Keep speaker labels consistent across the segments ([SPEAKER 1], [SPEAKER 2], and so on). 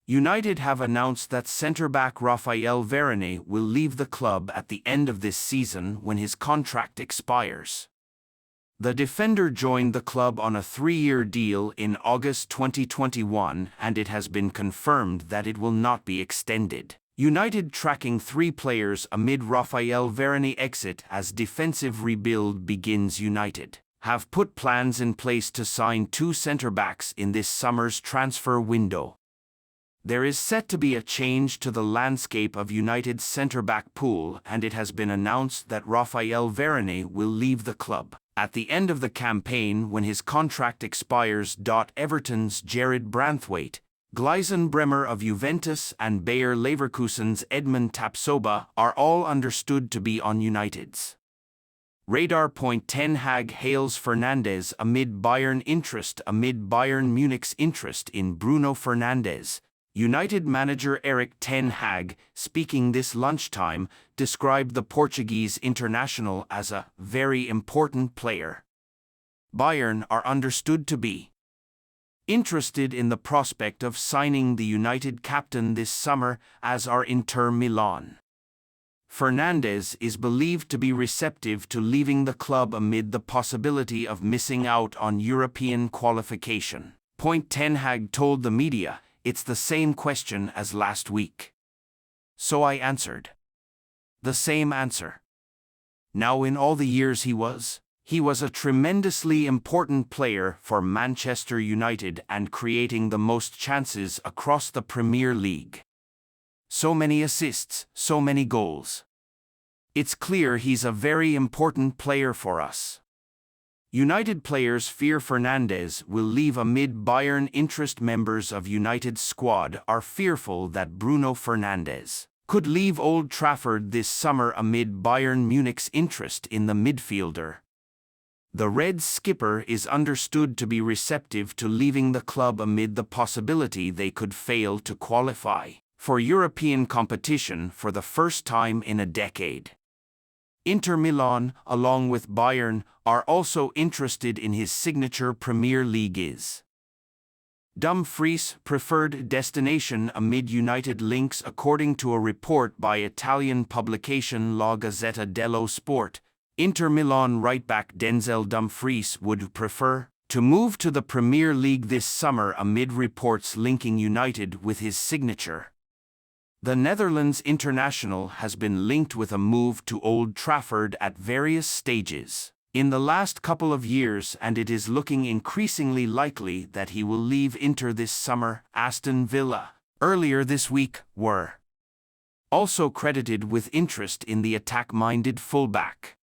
[SPEAKER 1] United have announced that centre-back Raphael Varane will leave the club at the end of this season when his contract expires. The defender joined the club on a 3-year deal in August 2021, and it has been confirmed that it will not be extended. United tracking 3 players amid Raphael Varane exit as defensive rebuild begins. United have put plans in place to sign 2 centre-backs in this summer's transfer window. There is set to be a change to the landscape of United's centre-back pool, and it has been announced that Raphael Varane will leave the club at the end of the campaign when his contract expires. Everton's Jared Branthwaite, Gleisen Bremer of Juventus, and Bayer Leverkusen's Edmund Tapsoba are all understood to be on United's radar. Ten Hag hails Fernandes amid Bayern interest. Amid Bayern Munich's interest in Bruno Fernandes, United manager Erik ten Hag, speaking this lunchtime, described the Portuguese international as a very important player. Bayern are understood to be interested in the prospect of signing the United captain this summer, as are Inter Milan. Fernandes is believed to be receptive to leaving the club amid the possibility of missing out on European qualification. Ten Hag told the media, "It's the same question as last week. So I answered the same answer. Now, in all the years he was a tremendously important player for Manchester United and creating the most chances across the Premier League. So many assists, so many goals. It's clear he's a very important player for us." United players fear Fernandes will leave amid Bayern interest. Members of United's squad are fearful that Bruno Fernandes could leave Old Trafford this summer amid Bayern Munich's interest in the midfielder. The Reds skipper is understood to be receptive to leaving the club amid the possibility they could fail to qualify for European competition for the first time in a decade. Inter Milan, along with Bayern, are also interested in his signature. Premier League is Dumfries' preferred destination amid United links, according to a report by Italian publication La Gazzetta dello Sport. Inter Milan right-back Denzel Dumfries would prefer to move to the Premier League this summer amid reports linking United with his signature. The Netherlands international has been linked with a move to Old Trafford at various stages in the last couple of years, and it is looking increasingly likely that he will leave Inter this summer. Aston Villa, earlier this week, were also credited with interest in the attack-minded fullback.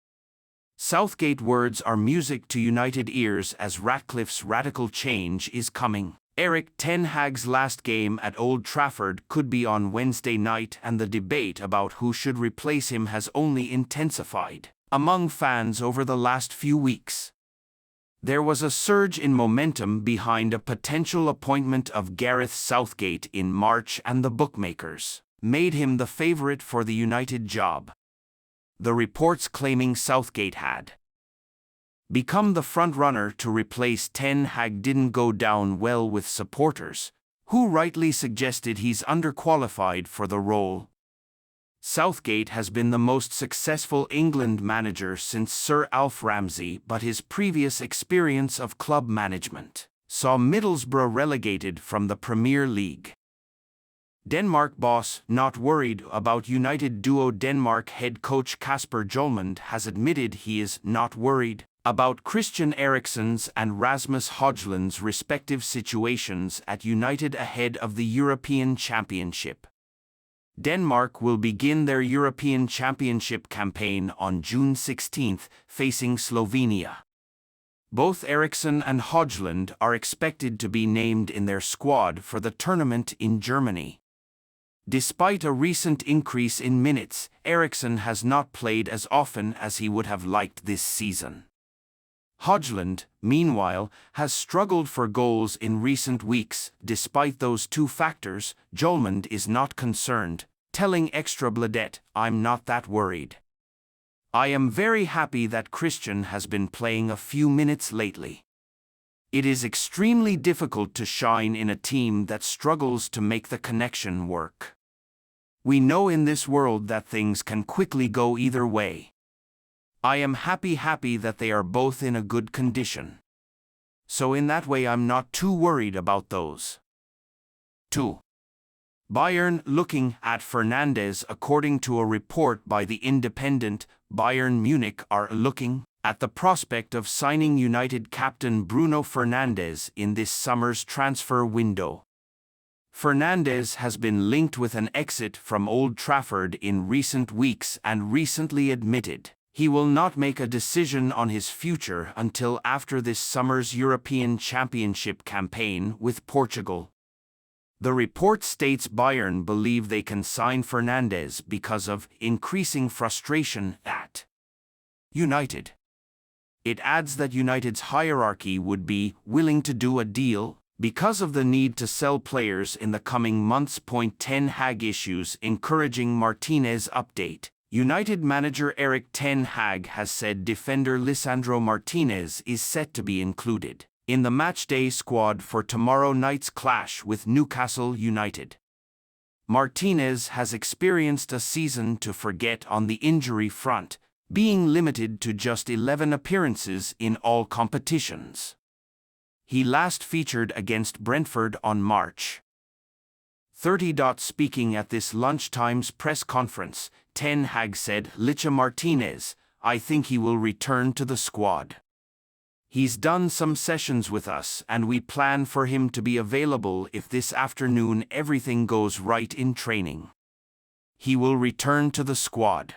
[SPEAKER 1] Southgate words are music to United ears as Ratcliffe's radical change is coming. Erik ten Hag's last game at Old Trafford could be on Wednesday night, and the debate about who should replace him has only intensified among fans over the last few weeks. There was a surge in momentum behind a potential appointment of Gareth Southgate in March, and the bookmakers made him the favourite for the United job. The reports claiming Southgate had become the front-runner to replace ten Hag didn't go down well with supporters, who rightly suggested he's underqualified for the role. Southgate has been the most successful England manager since Sir Alf Ramsey, but his previous experience of club management saw Middlesbrough relegated from the Premier League. Denmark boss not worried about United duo. Denmark head coach Kasper Hjulmand has admitted he is not worried about Christian Eriksen's and Rasmus Højlund's respective situations at United ahead of the European Championship. Denmark will begin their European Championship campaign on June 16, facing Slovenia. Both Eriksen and Højlund are expected to be named in their squad for the tournament in Germany. Despite a recent increase in minutes, Eriksen has not played as often as he would have liked this season. Højlund, meanwhile, has struggled for goals in recent weeks. Despite those two factors, Hjulmand is not concerned, telling Ekstrabladet, "I'm not that worried. I am very happy that Christian has been playing a few minutes lately. It is extremely difficult to shine in a team that struggles to make the connection work. We know in this world that things can quickly go either way. I am happy that they are both in a good condition. So in that way I'm not too worried about those. 2. Bayern looking at Fernandes. According to a report by the Independent, Bayern Munich are looking at the prospect of signing United captain Bruno Fernandes in this summer's transfer window. Fernandes has been linked with an exit from Old Trafford in recent weeks and recently admitted he will not make a decision on his future until after this summer's European Championship campaign with Portugal. The report states Bayern believe they can sign Fernandes because of increasing frustration at United. It adds that United's hierarchy would be willing to do a deal because of the need to sell players in the coming months. Ten Hag issues encouraging Martinez update. United manager Erik ten Hag has said defender Lisandro Martinez is set to be included in the matchday squad for tomorrow night's clash with Newcastle United. Martinez has experienced a season to forget on the injury front, being limited to just 11 appearances in all competitions. He last featured against Brentford on March 30. Speaking at this lunchtime's press conference, Ten Hag said, "Licha Martinez, I think he will return to the squad. He's done some sessions with us and we plan for him to be available if this afternoon everything goes right in training. He will return to the squad."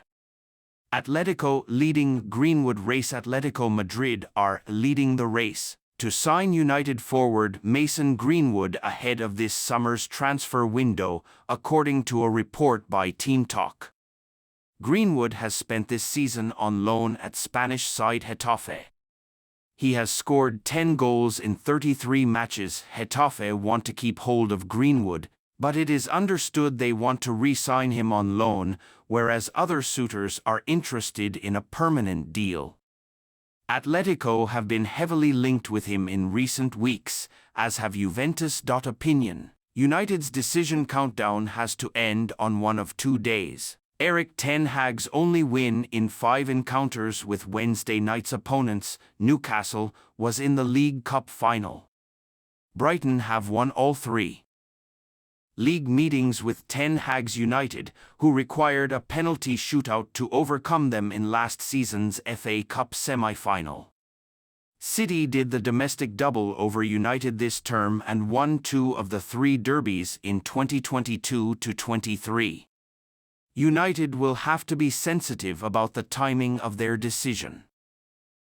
[SPEAKER 1] Atletico leading Greenwood race. Atletico Madrid are leading the race to sign United forward Mason Greenwood ahead of this summer's transfer window, according to a report by Team Talk. Greenwood has spent this season on loan at Spanish side Getafe. He has scored 10 goals in 33 matches. Getafe want to keep hold of Greenwood, but it is understood they want to re-sign him on loan, whereas other suitors are interested in a permanent deal. Atletico have been heavily linked with him in recent weeks, as have Juventus. Opinion. United's decision countdown has to end on one of 2 days. Erik ten Hag's only win in 5 encounters with Wednesday night's opponents, Newcastle, was in the League Cup final. Brighton have won all 3 league meetings with Ten Hag's United, who required a penalty shootout to overcome them in last season's FA Cup semi-final. City did the domestic double over United this term and won 2 of the 3 derbies in 2022-23. United will have to be sensitive about the timing of their decision.